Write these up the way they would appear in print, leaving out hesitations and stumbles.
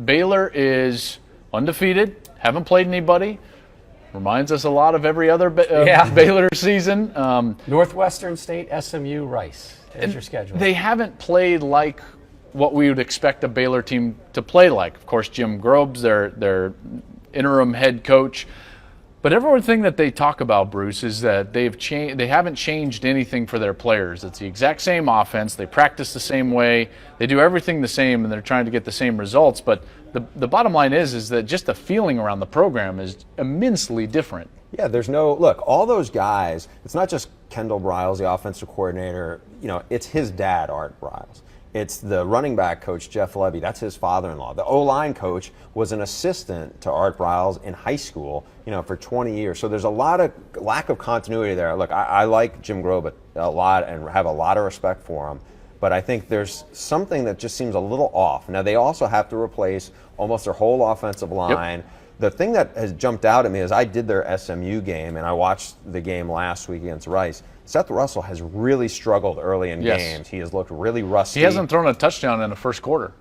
Baylor is undefeated, haven't played anybody. Reminds us a lot of every other Baylor season. Northwestern State, SMU, Rice. There's your schedule. They haven't played like what we would expect a Baylor team to play like. Of course, Jim Grobe's their interim head coach. But everything that they talk about, Bruce, is that they haven't changed anything for their players. It's the exact same offense. They practice the same way. They do everything the same, and they're trying to get the same results. But the bottom line is that just the feeling around the program is immensely different. Yeah, there's no, look, all those guys, it's not just Kendall Briles, the offensive coordinator, it's his dad, Art Briles. It's the running back coach, Jeff Levy. That's his father-in-law. The O-line coach was an assistant to Art Briles in high school, for 20 years. So there's a lot of lack of continuity there. Look, I like Jim Grobe a lot and have a lot of respect for him. But I think there's something that just seems a little off. Now, they also have to replace almost their whole offensive line. Yep. The thing that has jumped out at me is I did their SMU game, and I watched the game last week against Rice. Seth Russell has really struggled early in games. He has looked really rusty. He hasn't thrown a touchdown in the first quarter.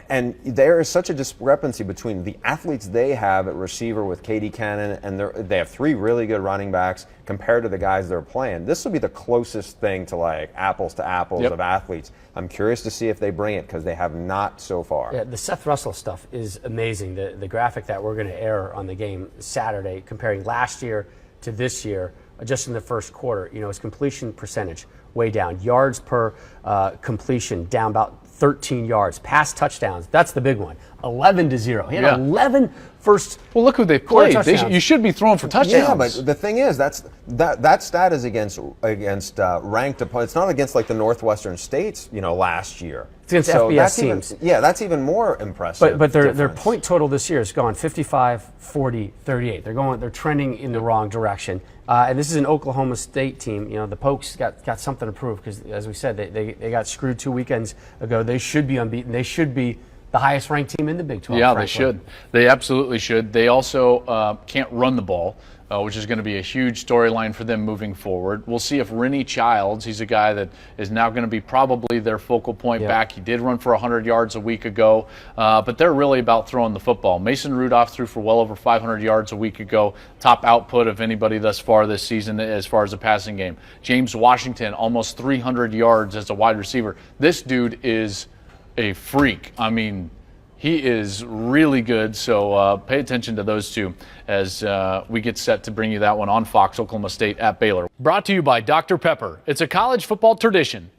And there is such a discrepancy between the athletes they have at receiver with Katie Cannon, and they have three really good running backs compared to the guys they're playing. This will be the closest thing to apples of athletes. I'm curious to see if they bring it because they have not so far. Yeah, the Seth Russell stuff is amazing. The graphic that we're going to air on the game Saturday, comparing last year to this year, just in the first quarter, his completion percentage way down. Yards per completion down about 13 yards. Pass touchdowns, that's the big one. 11-0. He had 11 first. Well, look who they played. You should be throwing for touchdowns. Yeah, but the thing is, that stat is against ranked opponents. It's not against the Northwestern States, last year. It's against FBS teams. That's even more impressive. But their point total this year has gone 55, 40, 38. They're trending in the wrong direction. And this is an Oklahoma State team. The Pokes got something to prove because, as we said, they got screwed 2 weekends ago. They should be unbeaten. They should be the highest ranked team in the Big 12. Yeah, frankly. They should. They absolutely should. They also can't run the ball, which is going to be a huge storyline for them moving forward. We'll see if Rennie Childs, he's a guy that is now going to be probably their focal point back. He did run for 100 yards a week ago, but they're really about throwing the football. Mason Rudolph threw for well over 500 yards a week ago, top output of anybody thus far this season as far as the passing game. James Washington, almost 300 yards as a wide receiver. This dude is a freak. I mean, he is really good, so pay attention to those two as we get set to bring you that one on Fox, Oklahoma State at Baylor. Brought to you by Dr. Pepper. It's a college football tradition.